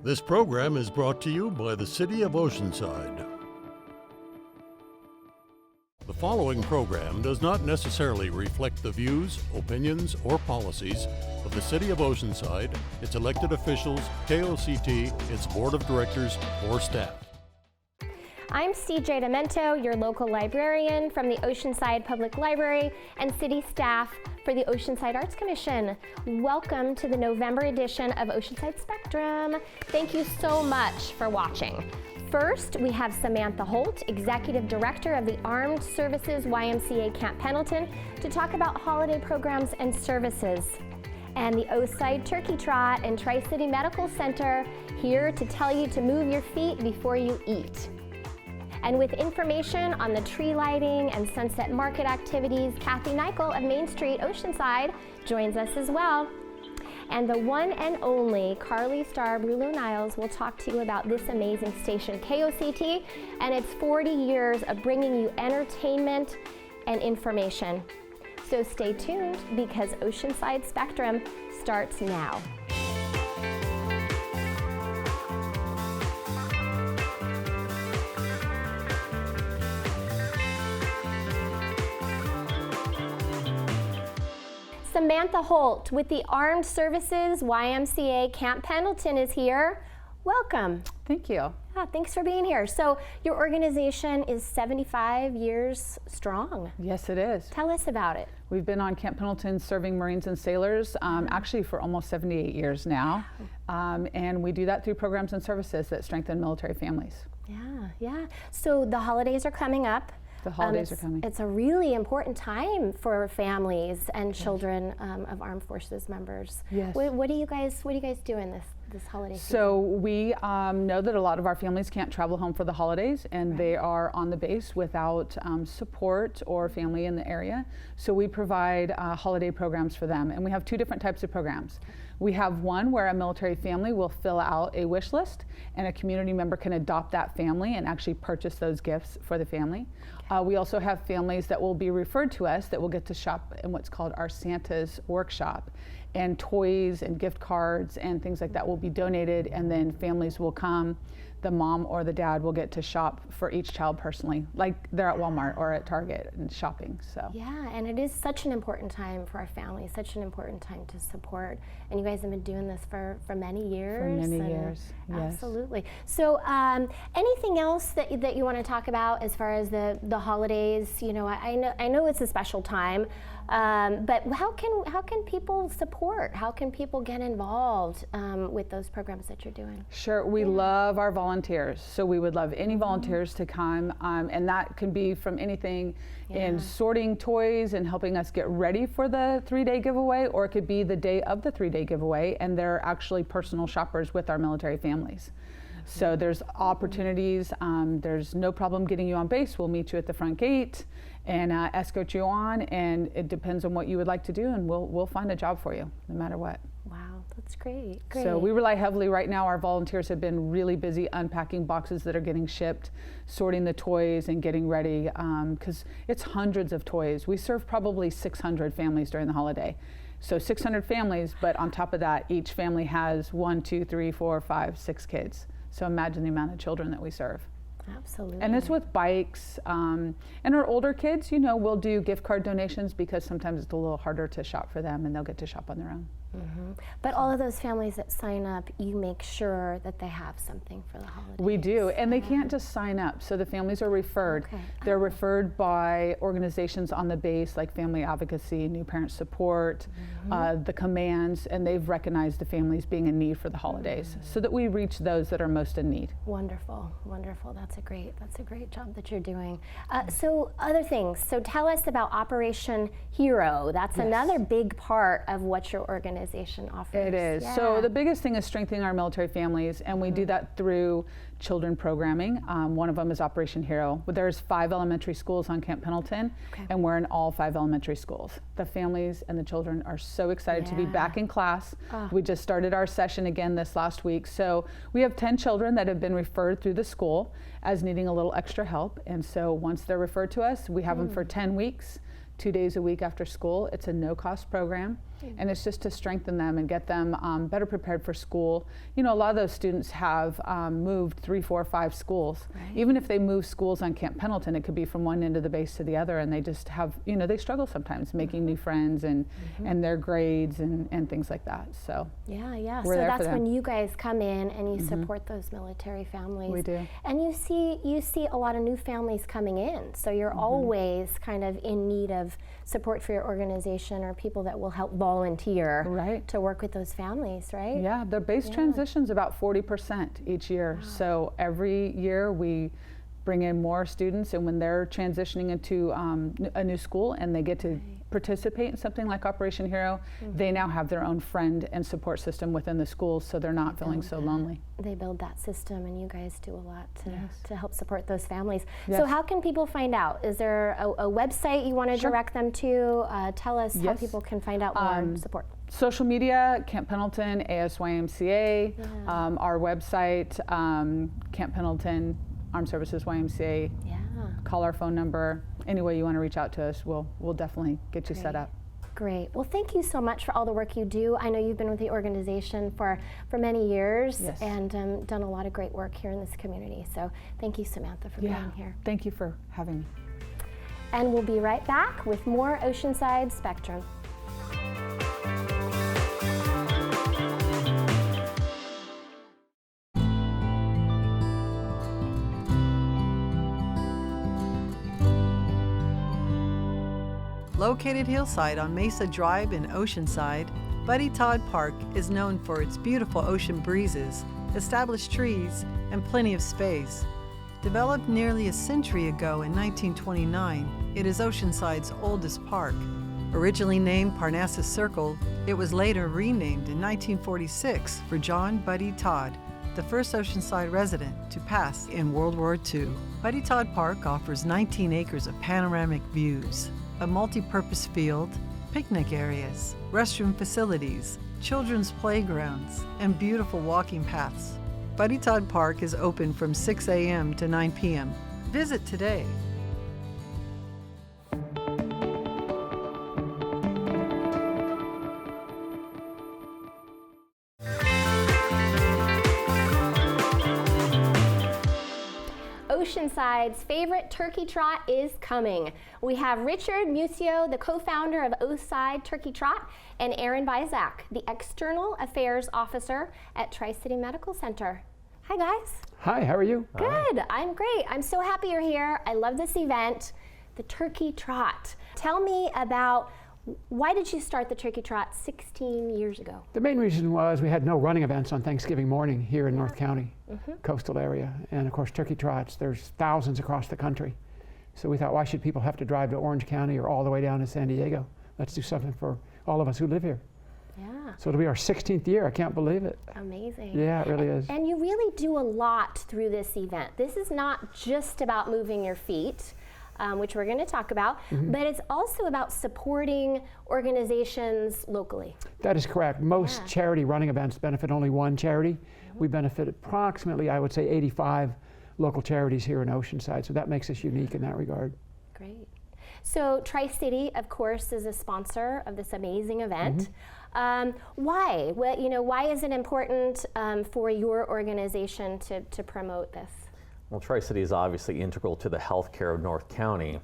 This program is brought to you by the City of Oceanside. The following program does not necessarily reflect the views, opinions, or policies of the City of Oceanside, its elected officials, KOCT, its board of directors, or staff. I'm CJ Demento, your local librarian from the Oceanside Public Library and city staff for the Oceanside Arts Commission. Welcome to the November edition of Oceanside Spectrum. Thank you so much for watching. First, we have Samantha Holt, Executive Director of the Armed Services YMCA Camp Pendleton, to talk about holiday programs and services. And the Oceanside Turkey Trot and Tri-City Medical Center here to tell you to move your feet before you eat. And with information on the tree lighting and sunset market activities, Kathy Nichol of MainStreet, Oceanside, joins us as well. And the one and only Carly Starr, Brullo, Niles will talk to you about this amazing station, KOCT, and its 40 years of bringing you entertainment and information. So stay tuned because Oceanside Spectrum starts now. Samantha Holt with the Armed Services YMCA Camp Pendleton is here. Welcome. Thank you. Thanks for being here. So your organization is 75 years strong. Yes, it is. Tell us about it. We've been on Camp Pendleton serving Marines and sailors actually for almost 78 years now. And we do that through programs and services that strengthen military families. Yeah. So the holidays are coming up. The holidays are coming. It's a really important time for families and children of armed forces members. Yes. What do you guys doing this holiday season? So we know that a lot of our families can't travel home for the holidays, and they are on the base without support or family in the area. So we provide holiday programs for them, and we have two different types of programs. We have one where a military family will fill out a wish list, and a community member can adopt that family and actually purchase those gifts for the family. We also have families that will be referred to us that will get to shop in what's called our Santa's workshop, and toys and gift cards and things like that will be donated, and then families will come. The mom or the dad will get to shop for each child personally, like they're at Walmart or at Target and shopping. So yeah, and it is such an important time for our families, such an important time to support. And you guys have been doing this for many years. For many years, yes. Absolutely. So anything else that you want to talk about as far as the holidays? You know, I know it's a special time. But how can people support? How can people get involved with those programs that you're doing? Sure, we love our volunteers. So we would love any volunteers to come, and that can be from anything in sorting toys and helping us get ready for the 3-day giveaway, or it could be the day of the 3-day giveaway, and they're actually personal shoppers with our military families. So there's opportunities. There's no problem getting you on base. We'll meet you at the front gate and escort you on, and it depends on what you would like to do, and we'll find a job for you no matter what. Wow, that's great. So we rely heavily right now. Our volunteers have been really busy unpacking boxes that are getting shipped, sorting the toys and getting ready, because it's hundreds of toys. We serve probably 600 families during the holiday. So 600 families, but on top of that, each family has 1, 2, 3, 4, 5, 6 kids. So imagine the amount of children that we serve. Absolutely. And it's with bikes. And our older kids, you know, we'll do gift card donations because sometimes it's a little harder to shop for them, and they'll get to shop on their own. But all of those families that sign up, you make sure that they have something for the holidays. We do, and they can't just sign up. So the families are referred. Okay. They're referred by organizations on the base like Family Advocacy, New Parent Support, the commands, and they've recognized the families being in need for the holidays so that we reach those that are most in need. Wonderful, wonderful. That's a great job that you're doing. So other things. So tell us about Operation Hero. That's another big part of what your organization offers. It is. Yeah. So the biggest thing is strengthening our military families, and we do that through children programming. One of them is Operation Hero. There's 5 elementary schools on Camp Pendleton, and we're in all 5 elementary schools. The families and the children are so excited to be back in class. We just started our session again this last week. So we have 10 children that have been referred through the school as needing a little extra help. And so once they're referred to us, we have them for 10 weeks. 2 days a week after school. It's a no-cost program. And it's just to strengthen them and get them better prepared for school. You know, a lot of those students have moved 3, 4, 5 schools. Right. Even if they move schools on Camp Pendleton, it could be from one end of the base to the other, and they just have, you know, they struggle sometimes making new friends and their grades and things like that. So yeah. we're So there for that's them. when you guys come in and you support those military families. We do. And you see a lot of new families coming in. So you're always kind of in need of support for your organization or people that will help volunteer to work with those families, right? Yeah, the base transition's about 40% each year. Wow. So every year we bring in more students, and when they're transitioning into a new school and they get to participate in something like Operation Hero, they now have their own friend and support system within the school, so they're not feeling so lonely. They build that system, and you guys do a lot to help support those families. Yes. So how can people find out? Is there a website you want to direct them to? Tell us how people can find out more support. Social media, Camp Pendleton, YMCA, our website, Camp Pendleton, Armed Services YMCA. Call our phone number. Any way you want to reach out to us, we'll definitely get you set up. Great. Well, thank you so much for all the work you do. I know you've been with the organization for many years and done a lot of great work here in this community. So thank you, Samantha, for being here. Thank you for having me. And we'll be right back with more Oceanside Spectrum. Located hillside on Mesa Drive in Oceanside, Buddy Todd Park is known for its beautiful ocean breezes, established trees, and plenty of space. Developed nearly a century ago in 1929, it is Oceanside's oldest park. Originally named Parnassus Circle, it was later renamed in 1946 for John Buddy Todd, the first Oceanside resident to pass in World War II. Buddy Todd Park offers 19 acres of panoramic views, a multi-purpose field, picnic areas, restroom facilities, children's playgrounds, and beautiful walking paths. Buddy Todd Park is open from 6 a.m. to 9 p.m. Visit today. Oceanside's favorite turkey trot is coming. We have Richard Musio, the co-founder of Oceanside Turkey Trot, and Aaron Bizak, the External Affairs Officer at Tri-City Medical Center. Hi, guys. Hi, how are you? Good. I'm great. I'm so happy you're here. I love this event, the Turkey Trot. Tell me about why did you start the Turkey Trot 16 years ago? The main reason was we had no running events on Thanksgiving morning here in North County, coastal area. And of course, turkey trots, there's thousands across the country. So we thought, why should people have to drive to Orange County or all the way down to San Diego? Let's do something for all of us who live here. Yeah. So it'll be our 16th year. I can't believe it. Amazing. Yeah, it really is. And you really do a lot through this event. This is not just about moving your feet, which we're going to talk about, but it's also about supporting organizations locally. That is correct. Most charity running events benefit only one charity. We benefit approximately, I would say, 85 local charities here in Oceanside, so that makes us unique in that regard. Great. So Tri-City, of course, is a sponsor of this amazing event. Why? Well, you know, why is it important for your organization to promote this? Well, Tri-City is obviously integral to the health care of North County.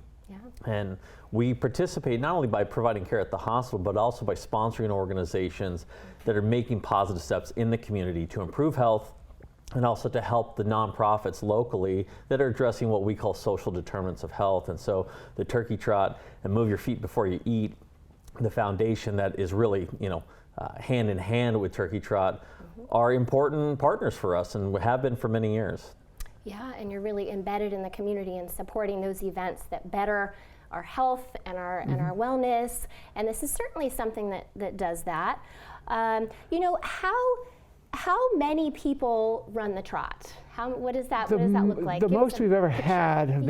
And we participate not only by providing care at the hospital, but also by sponsoring organizations that are making positive steps in the community to improve health and also to help the nonprofits locally that are addressing what we call social determinants of health. And so the Turkey Trot and Move Your Feet Before You Eat, the foundation that is really, hand in hand with Turkey Trot, are important partners for us and have been for many years. Yeah, and you're really embedded in the community and supporting those events that better our health and our wellness. And this is certainly something that does that. How many people run the trot? What does that look like? The most we've ever had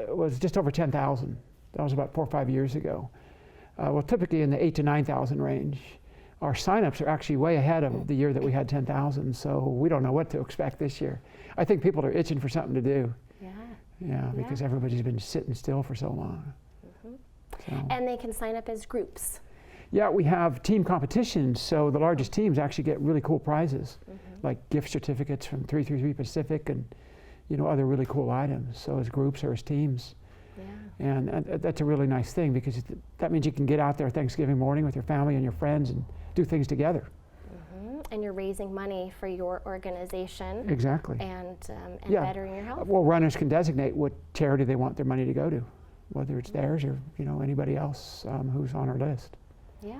was just over 10,000. That was about 4 or 5 years ago. Well, typically in the 8,000 to 9,000 range. Our signups are actually way ahead of the year that we had 10,000, so we don't know what to expect this year. I think people are itching for something to do. Yeah, because everybody's been sitting still for so long. So. And they can sign up as groups. Yeah, we have team competitions, so the largest teams actually get really cool prizes, like gift certificates from 333 Pacific and other really cool items. So as groups or as teams. Yeah. And that's a really nice thing because that means you can get out there Thanksgiving morning with your family and your friends and do things together. And you're raising money for your organization. Exactly. And bettering your health. Well, runners can designate what charity they want their money to go to, whether it's theirs or anybody else who's on our list. Yeah,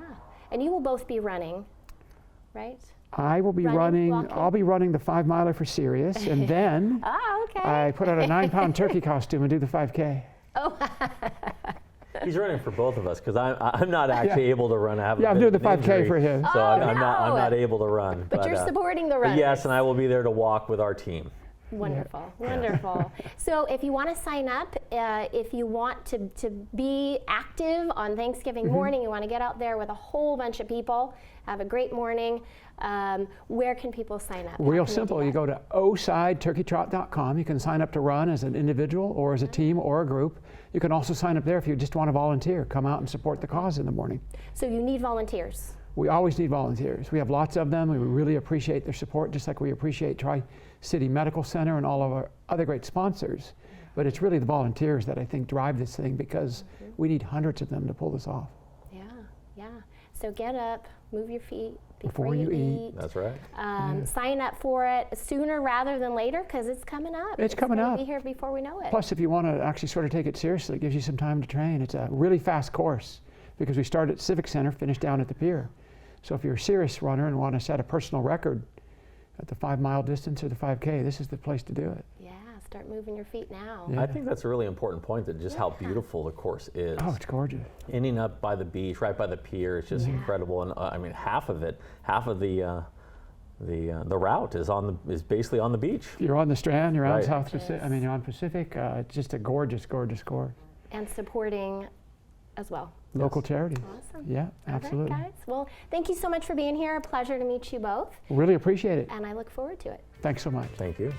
and you will both be running, right? I will be running. I'll be running the 5-miler for Sirius, and then I put on a 9-pound turkey costume and do the 5K. Oh. He's running for both of us because I'm not actually able to run. I'm doing the 5K for him. So I'm not able to run. But you're supporting the runners. Yes, and I will be there to walk with our team. Wonderful, wonderful. So if you want to sign up, if you want to be active on Thanksgiving morning, you want to get out there with a whole bunch of people, have a great morning, where can people sign up? Real simple. You go to osideturkeytrot.com. You can sign up to run as an individual or as a team or a group. You can also sign up there if you just want to volunteer. Come out and support the cause in the morning. So you need volunteers. We always need volunteers. We have lots of them. We really appreciate their support, just like we appreciate Tri-City Medical Center and all of our other great sponsors. But it's really the volunteers that I think drive this thing because we need hundreds of them to pull this off. Yeah, yeah. So get up, move your feet before you eat. That's right. Sign up for it sooner rather than later because it's coming up. It's coming up. It'll be here before we know it. Plus, if you want to actually sort of take it seriously, it gives you some time to train. It's a really fast course because we start at Civic Center, finish down at the pier. So if you're a serious runner and want to set a personal record at the 5-mile distance or the 5K, this is the place to do it. Yeah, start moving your feet now. Yeah. I think that's a really important point, that just how beautiful the course is. Oh, it's gorgeous. Ending up by the beach, right by the pier, it's just incredible. And I mean, half of the route is basically on the beach. You're on the Strand, you're on South Pacific. I mean, you're on Pacific. It's just a gorgeous, gorgeous course. And supporting as well. Local charities. Awesome. Yeah, absolutely. All right, guys. Well, thank you so much for being here. A pleasure to meet you both. Really appreciate it. And I look forward to it. Thanks so much. Thank you.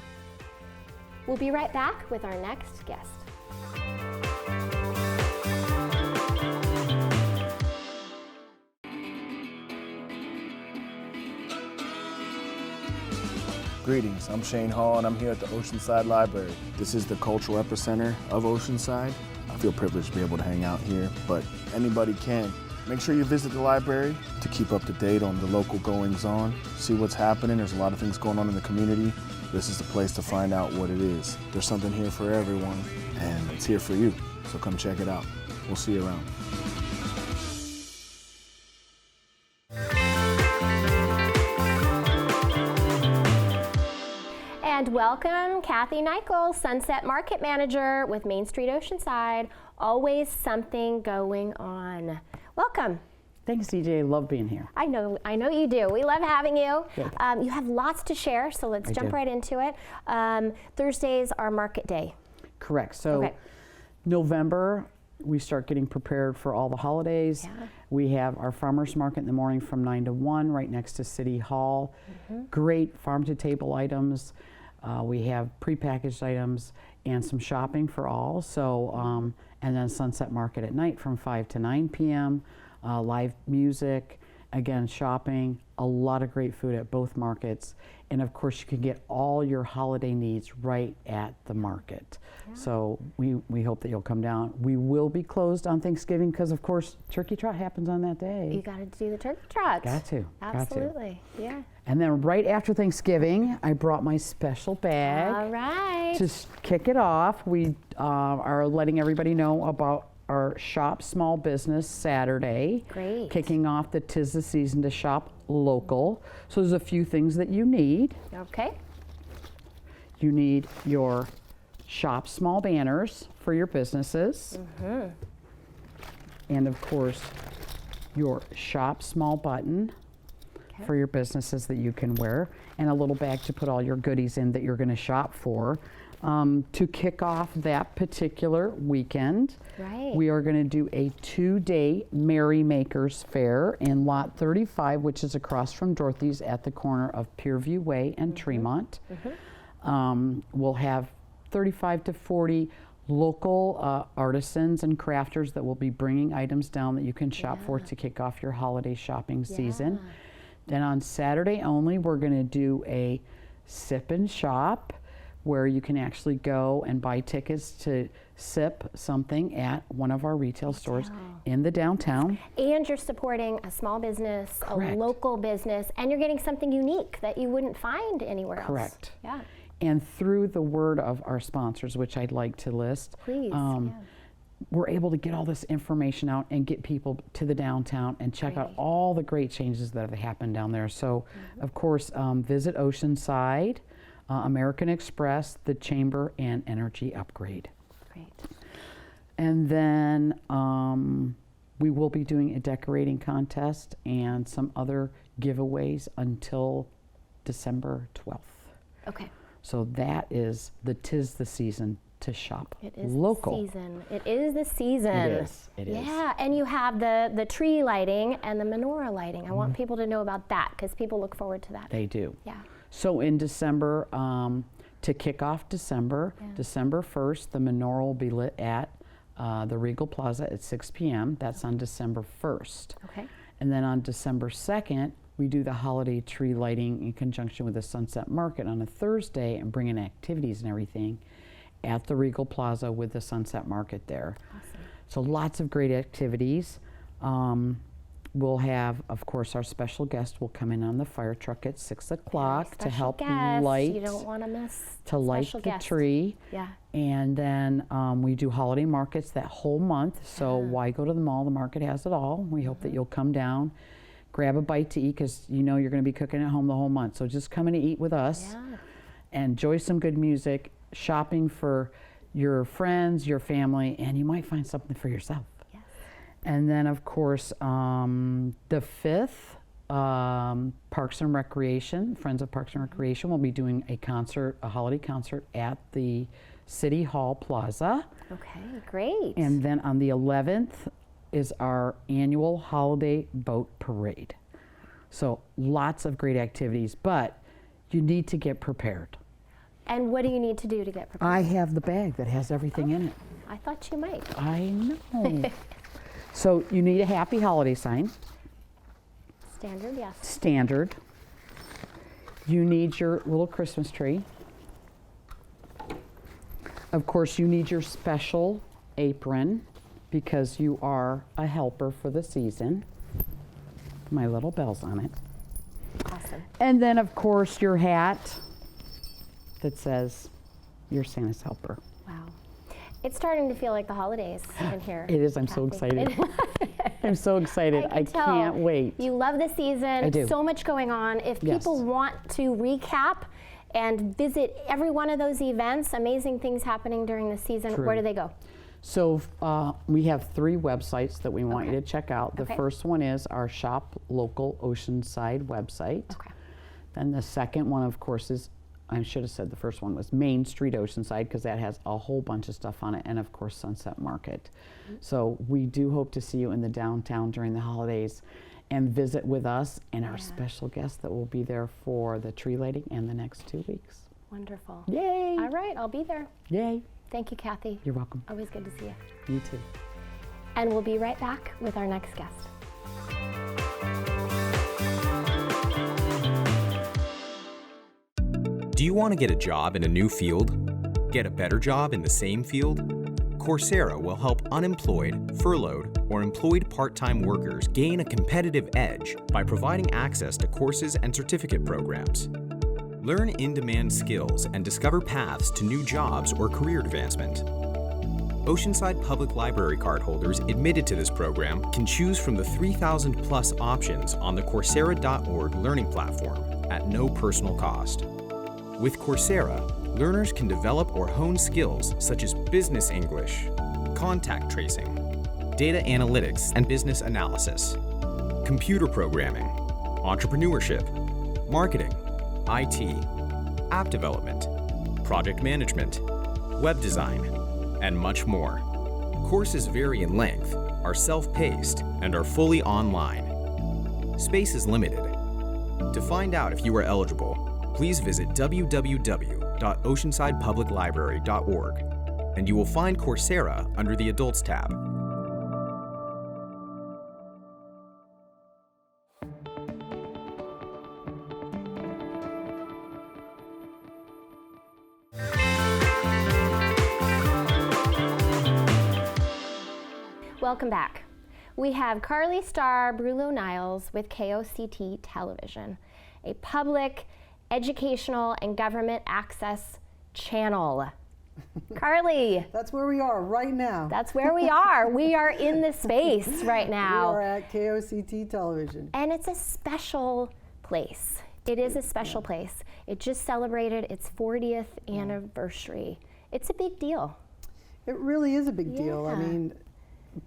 We'll be right back with our next guest. Greetings, I'm Shane Hall and I'm here at the Oceanside Library. This is the cultural epicenter of Oceanside. I feel privileged to be able to hang out here, but anybody can. Make sure you visit the library to keep up to date on the local goings-on, see what's happening. There's a lot of things going on in the community. This is the place to find out what it is. There's something here for everyone, and it's here for you, so come check it out. We'll see you around. And welcome, Kathy Nichol, Sunset Market Manager with MainStreet Oceanside. Always something going on. Welcome. Thanks, DJ. Love being here. I know you do. We love having you. You have lots to share, so let's jump right into it. Thursdays are market day. Correct. So November, we start getting prepared for all the holidays. Yeah. We have our farmers market in the morning from 9 to 1 right next to City Hall. Great farm-to-table items. We have prepackaged items and some shopping for all. So, and then Sunset Market at night from 5 to 9 p.m. Live music, again, shopping, a lot of great food at both markets. And of course, you can get all your holiday needs right at the market. Yeah. So we hope that you'll come down. We will be closed on Thanksgiving because, of course, Turkey Trot happens on that day. You got to do the Turkey Trot. Got to. Absolutely. Got to. Yeah. And then right after Thanksgiving, I brought my special bag. All right. To kick it off, we are letting everybody know about our Shop Small Business Saturday. Great. Kicking off the 'Tis the Season to Shop Local. So there's a few things that you need. Okay. You need your Shop Small banners for your businesses. And of course, your Shop Small button for your businesses that you can wear, and a little bag to put all your goodies in that you're going to shop for. To kick off that particular weekend, we are going to do a 2-day Merry Makers Fair in Lot 35, which is across from Dorothy's at the corner of Pierview Way and Tremont. We'll have 35 to 40 local artisans and crafters that will be bringing items down that you can shop for to kick off your holiday shopping season. Then on Saturday only, we're going to do a sip and shop where you can actually go and buy tickets to sip something at one of our retail stores in the downtown. And you're supporting a small business, Correct. a local business, and you're getting something unique that you wouldn't find anywhere else. Correct. Yeah. And through the word of our sponsors, which I'd like to list, Please. we're able to get all this information out and get people to the downtown and check out all the great changes that have happened down there. So, of course, visit Oceanside, American Express, the Chamber, and Energy Upgrade. Great. And then we will be doing a decorating contest and some other giveaways until December 12th. Okay. So that is tis the season to shop It is local. the season. It is the season. It is. It is. Yeah, and you have the tree lighting and the menorah lighting. I want people to know about that because people look forward to that. They do. Yeah. So in December, to kick off December, December 1st, the menorah will be lit at the Regal Plaza at 6 p.m. That's on December 1st. Okay. And then on December 2nd, we do the holiday tree lighting in conjunction with the Sunset Market on a Thursday and bring in activities and everything at the Regal Plaza with the Sunset Market there. Awesome. So lots of great activities. We'll have, of course, our special guest will come in on the fire truck at 6 o'clock to Special help guest. light. You don't want to miss to light special the guest. tree. Yeah. And then we do holiday markets that whole month. So why go to the mall? The market has it all. We hope that you'll come down, grab a bite to eat because you know you're going to be cooking at home the whole month. So just come in and eat with us. Yeah. Enjoy some good music, shopping for your friends, your family, and you might find something for yourself. Yes. And then, of course, the 5th, Parks and Recreation, Friends of Parks and Recreation will be doing a concert, a holiday concert at the City Hall Plaza. Okay, great. And then on the 11th is our annual holiday boat parade. So lots of great activities, but you need to get prepared. And what do you need to do to get prepared? I have the bag that has everything in it. I thought you might. I know. So you need a happy holiday sign. Standard, yes. Standard. You need your little Christmas tree. Of course, you need your special apron because you are a helper for the season. My little bell's on it. Awesome. And then, of course, your hat that says you're Santa's helper. Wow. It's starting to feel like the holidays in here. It is. I'm so Kathy. excited. I'm so excited. I can tell. can't wait. You love the season. I do. So much going on. If Yes. people want to recap and visit every one of those events, amazing things happening during the season, True. where do they go? So we have 3 websites that we want you Okay. to check out. The Okay. first one is our Shop Local Oceanside website. Okay. Then the second one, of course, is, I should have said the first one was MainStreet Oceanside because that has a whole bunch of stuff on it, and of course Sunset Market. So we do hope to see you in the downtown during the holidays and visit with us and our special guest that will be there for the tree lighting and the next 2 weeks. Wonderful. Yay! All right, I'll be there. Yay! Thank you, Kathy. You're welcome. Always good to see you. You too. And we'll be right back with our next guest. Do you want to get a job in a new field? Get a better job in the same field? Coursera will help unemployed, furloughed, or employed part-time workers gain a competitive edge by providing access to courses and certificate programs. Learn in-demand skills and discover paths to new jobs or career advancement. Oceanside Public Library card holders admitted to this program can choose from the 3,000 plus options on the Coursera.org learning platform at no personal cost. With Coursera, learners can develop or hone skills such as business English, contact tracing, data analytics and business analysis, computer programming, entrepreneurship, marketing, IT, app development, project management, web design, and much more. Courses vary in length, are self-paced, and are fully online. Space is limited. To find out if you are eligible, please visit www.oceansidepubliclibrary.org and you will find Coursera under the Adults tab. Welcome back. We have Carly, Starr, Brullo, Niles with KOCT Television, a public, educational, and government access channel. Carly. That's where we are right now. That's where we are. We are in the space right now. We are at KOCT Television. And it's a special place. It is a special place. It just celebrated its 40th anniversary. It's a big deal. It really is a big deal. I mean,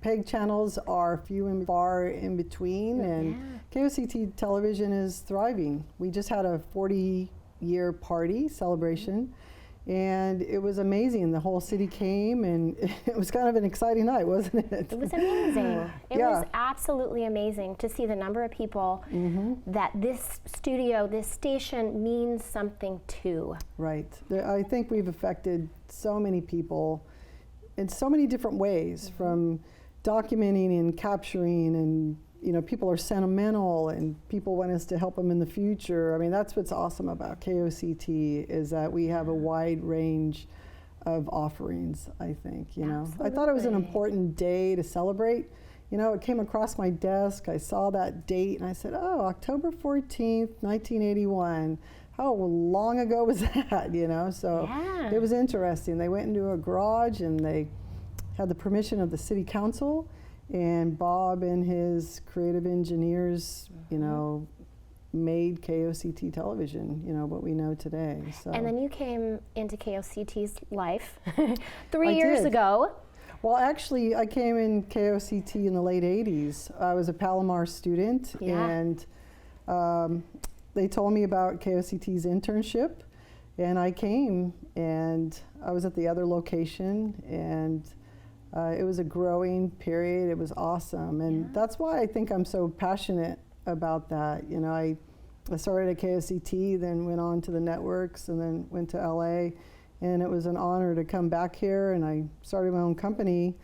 PEG channels are few and far in between, and KOCT Television is thriving. We just had a 40-year party celebration, and it was amazing. The whole city came, and it was kind of an exciting night, wasn't it? It was amazing. It was absolutely amazing to see the number of people that this studio, this station means something to. Right. I think we've affected so many people in so many different ways, from documenting and capturing, and you know, people are sentimental and people want us to help them in the future. I mean, that's what's awesome about KOCT, is that we have a wide range of offerings, I think, you know. I thought it was an important day to celebrate. You know, it came across my desk, I saw that date, and I said, oh, October 14th, 1981. How long ago was that, you know? So it was interesting. They went into a garage and they had the permission of the city council, and Bob and his creative engineers, you know, made KOCT Television, you know, what we know today. So. And then you came into KOCT's life 3 years ago. Well, actually, I came in KOCT in the late 80s. I was a Palomar student, and they told me about KOCT's internship, and I came, and I was at the other location, and it was a growing period. It was awesome, and that's why I think I'm so passionate about that. You know, I started at KOCT, then went on to the networks, and then went to LA, and it was an honor to come back here, and I started my own company.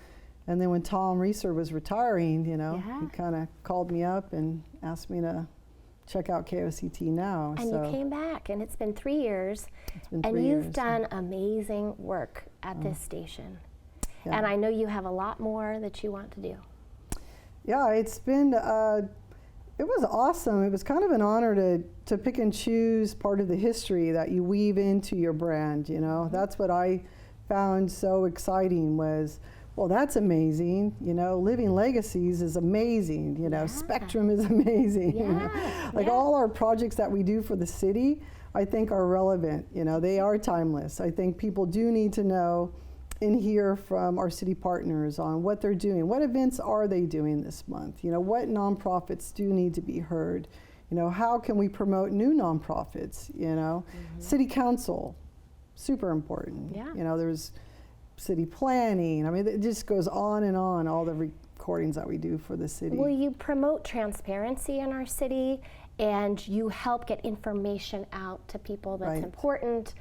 And then when Tom Reeser was retiring, you know, he kind of called me up and asked me to check out KOCT now. And you came back, and it's been 3 years. It's been 3 and years. you've done amazing work at this station. And I know you have a lot more that you want to do. Yeah, it's been, it was awesome. It was kind of an honor to pick and choose part of the history that you weave into your brand, you know. That's what I found so exciting was, well, that's amazing, you know, Living Legacies is amazing, you know, Spectrum is amazing. You know? Like all our projects that we do for the city, I think are relevant, you know, they are timeless. I think people do need to know and hear from our city partners on what they're doing. What events are they doing this month? You know, what nonprofits do need to be heard? You know, how can we promote new nonprofits, you know? City council, super important. You know, there's city planning. I mean, it just goes on and on, all the recordings that we do for the city. Well, you promote transparency in our city, and you help get information out to people that's important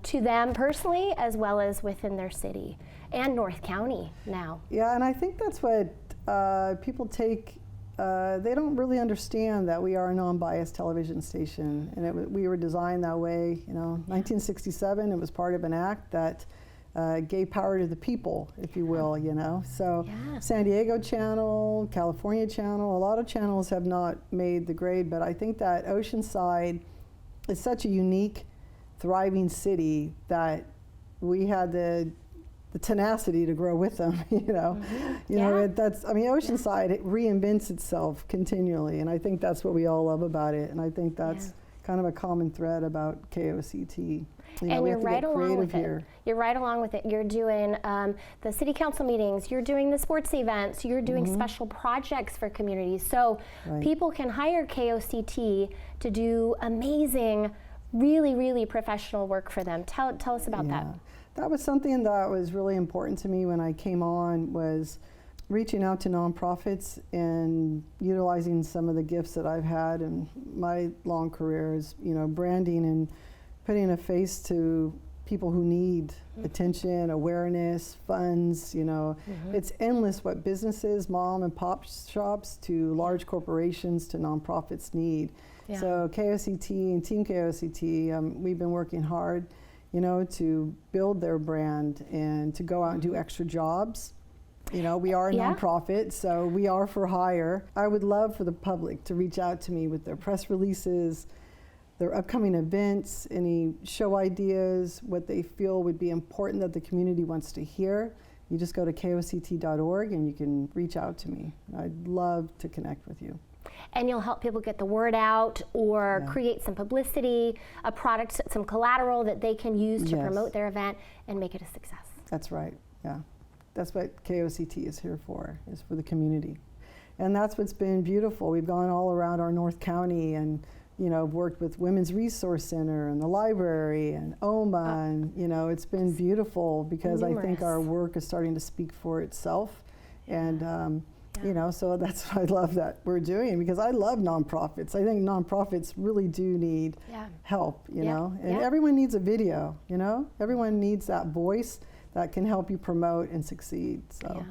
to them personally, as well as within their city and North County now. Yeah, and I think that's what people take, they don't really understand that we are a non-biased television station, and we were designed that way. You know, 1967, it was part of an act that gave power to the people, if you will, you know. So San Diego channel, California channel, a lot of channels have not made the grade, but I think that Oceanside is such a unique, thriving city that we had the tenacity to grow with them, you know. You know, that's, I mean, Oceanside, it reinvents itself continually, and I think that's what we all love about it, and I think that's kind of a common thread about KOCT. You know, and you're right along with it. You're right along with it. You're doing the city council meetings, you're doing the sports events, you're doing special projects for communities. So people can hire KOCT to do amazing, really, really professional work for them. Tell us about that. That was something that was really important to me when I came on, was reaching out to nonprofits and utilizing some of the gifts that I've had in my long career is, you know, branding and putting a face to people who need attention, awareness, funds, you know. It's endless what businesses, mom and pop shops to large corporations to nonprofits need. Yeah. So KOCT and Team KOCT, we've been working hard, you know, to build their brand and to go out and do extra jobs. You know, we are a nonprofit, so we are for hire. I would love for the public to reach out to me with their press releases, their upcoming events, any show ideas, what they feel would be important that the community wants to hear. You just go to KOCT.org and you can reach out to me. I'd love to connect with you. And you'll help people get the word out or create some publicity, a product, some collateral that they can use to promote their event and make it a success. That's right, yeah. That's what KOCT is here for, is for the community. And that's what's been beautiful. We've gone all around our North County and, you know, worked with Women's Resource Center and the library and OMA, and, you know, it's been beautiful because I think our work is starting to speak for itself. And, you know, so that's what I love that we're doing, because I love nonprofits. I think nonprofits really do need help, you know, and everyone needs a video, you know, everyone needs that voice that can help you promote and succeed. So.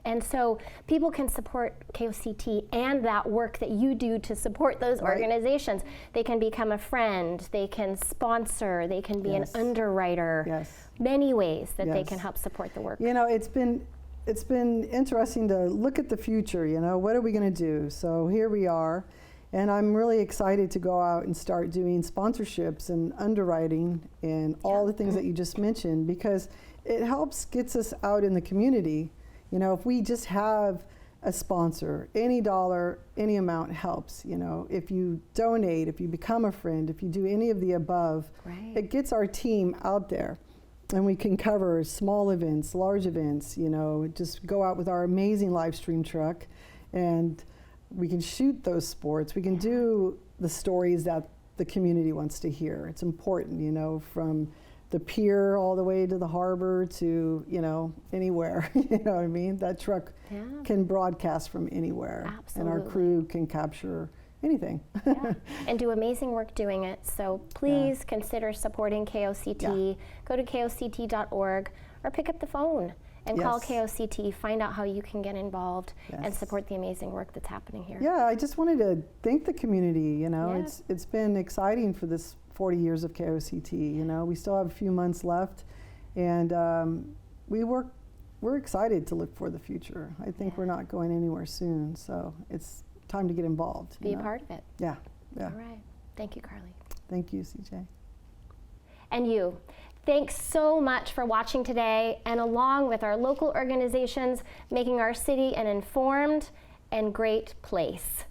And so people can support KOCT and that work that you do to support those organizations. They can become a friend, they can sponsor, they can be an underwriter. Many ways that they can help support the work. You know, it's been interesting to look at the future, you know, what are we going to do? So here we are, and I'm really excited to go out and start doing sponsorships and underwriting and all the things that you just mentioned, because it gets us out in the community. You know, if we just have a sponsor, any dollar, any amount helps. You know, if you donate, if you become a friend, if you do any of the above, it gets our team out there. And we can cover small events, large events, you know, just go out with our amazing live stream truck and we can shoot those sports. We can do the stories that the community wants to hear. It's important, you know, from the pier all the way to the harbor to, you know, anywhere. You know what I mean? That truck can broadcast from anywhere. And our crew can capture anything. And do amazing work doing it. So please consider supporting KOCT. Go to KOCT.org or pick up the phone and call KOCT, find out how you can get involved and support the amazing work that's happening here. Yeah, I just wanted to thank the community. You know, it's been exciting for this 40 years of KOCT. You know, we still have a few months left, and we're excited to look for the future. I think we're not going anywhere soon, so it's time to get involved. Be a part of it. Yeah. All right. Thank you, Carly. Thank you, CJ. And you. Thanks so much for watching today, and along with our local organizations, making our city an informed and great place.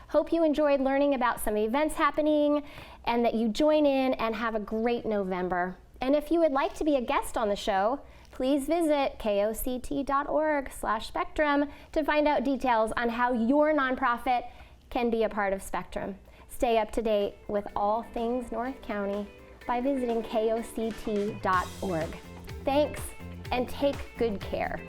Hope you enjoyed learning about some events happening and that you join in and have a great November. And if you would like to be a guest on the show, please visit koct.org/Spectrum to find out details on how your nonprofit can be a part of Spectrum. Stay up to date with all things North County by visiting koct.org. Thanks, and take good care.